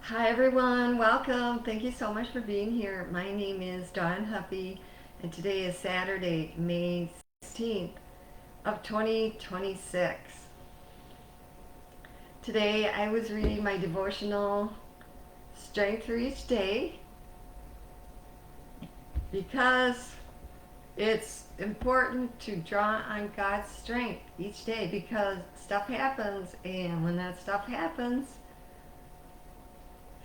Hi everyone, welcome. Thank you so much for being here. My name is Huffey, and today is Saturday, May 16th of 2026. Today I was reading my devotional Strength for Each Day because it's important to draw on God's strength each day because stuff happens, and when that stuff happens,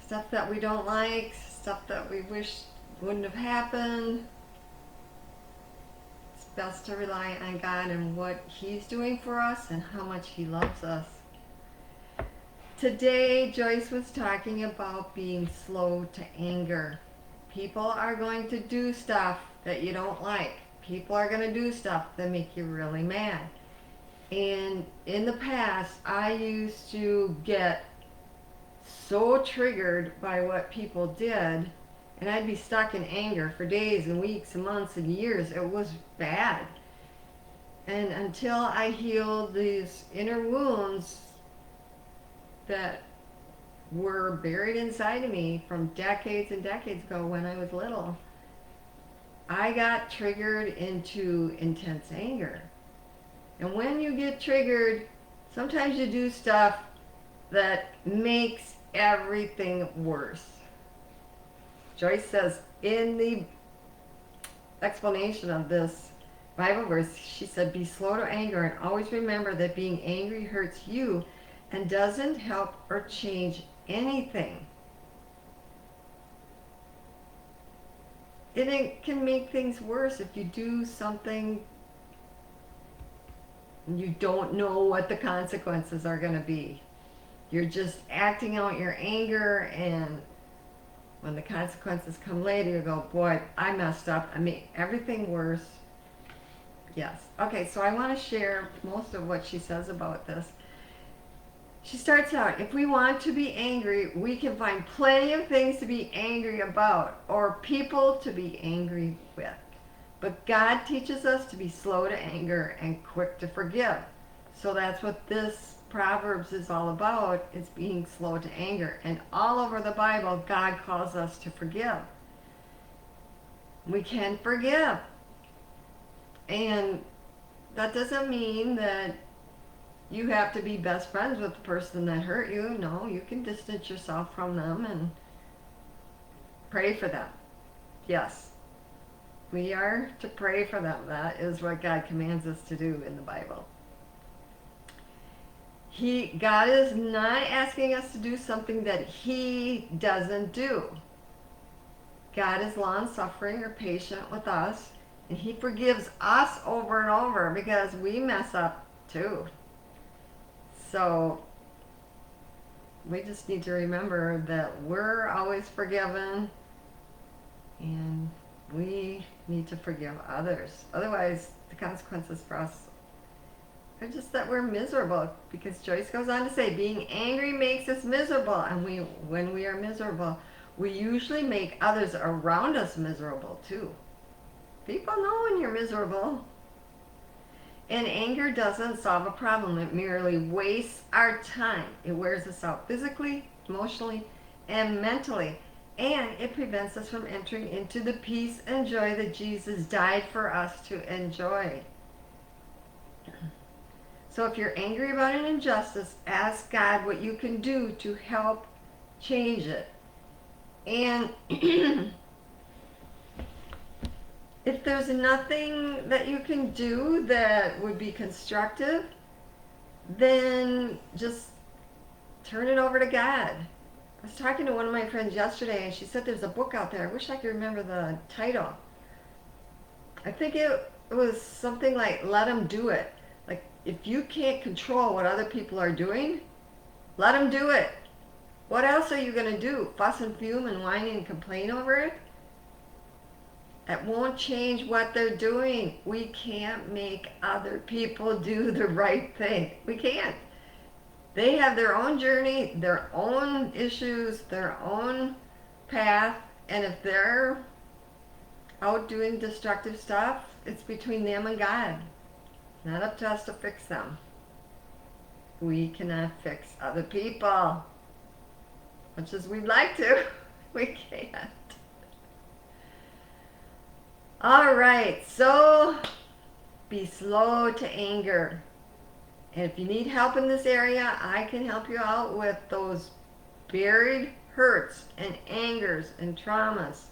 stuff that we don't like, stuff that we wish wouldn't have happened, it's best to rely on God and what He's doing for us and how much He loves us. Today, Joyce was talking about being slow to anger. People are going to do stuff that you don't like. People are going to do stuff that make you really mad. And in the past, I used to get so triggered by what people did, and I'd be stuck in anger for days and weeks and months and years. It was bad. And until I healed these inner wounds that were buried inside of me from decades and decades ago when I was little, I got triggered into intense anger. And when you get triggered, sometimes you do stuff that makes everything worse. Joyce says in the explanation of this Bible verse, she said, be slow to anger and always remember that being angry hurts you and doesn't help or change anything. It can make things worse if you do something and you don't know what the consequences are going to be. You're just acting out your anger, and when the consequences come later, you go, boy, I messed up. I made everything worse. Yes. Okay, so I want to share most of what she says about this. She starts out, if we want to be angry, we can find plenty of things to be angry about or people to be angry with. But God teaches us to be slow to anger and quick to forgive. So that's what this Proverbs is all about. It's being slow to anger. And all over the Bible, God calls us to forgive. We can forgive. And that doesn't mean that you have to be best friends with the person that hurt you. No, you can distance yourself from them and pray for them. Yes, we are to pray for them. That is what God commands us to do in the Bible. God is not asking us to do something that He doesn't do. God is long-suffering or patient with us, and He forgives us over and over because we mess up too. So we just need to remember that we're always forgiven, and we need to forgive others. Otherwise, the consequences for us are just that we're miserable, because Joyce goes on to say, being angry makes us miserable, and when we are miserable, we usually make others around us miserable too. People know when you're miserable. And anger doesn't solve a problem. It merely wastes our time. It wears us out physically, emotionally, and mentally. And it prevents us from entering into the peace and joy that Jesus died for us to enjoy. So if you're angry about an injustice, ask God what you can do to help change it. And if there's nothing that you can do that would be constructive, then just turn it over to God. I was talking to one of my friends yesterday, and she said there's a book out there. I wish I could remember the title. I think it was something like Let Them Do It. Like, if you can't control what other people are doing, let them do it. What else are you going to do? Fuss and fume and whine and complain over it? It won't change what they're doing. We can't make other people do the right thing. We can't. They have their own journey, their own issues, their own path, and if they're out doing destructive stuff, it's between them and God. Not up to us to fix them. We cannot fix other people. much as we'd like to, we can't. All right, so be slow to anger. And if you need help in this area, I can help you out with those buried hurts and angers and traumas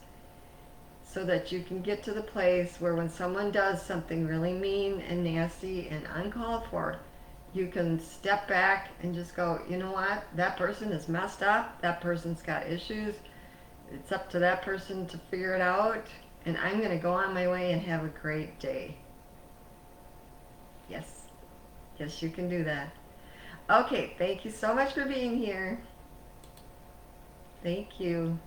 so that you can get to the place where when someone does something really mean and nasty and uncalled for, you can step back and just go, you know what, that person is messed up, that person's got issues, it's up to that person to figure it out, and I'm going to go on my way and have a great day. Yes, yes, you can do that. Okay, thank you so much for being here. Thank you.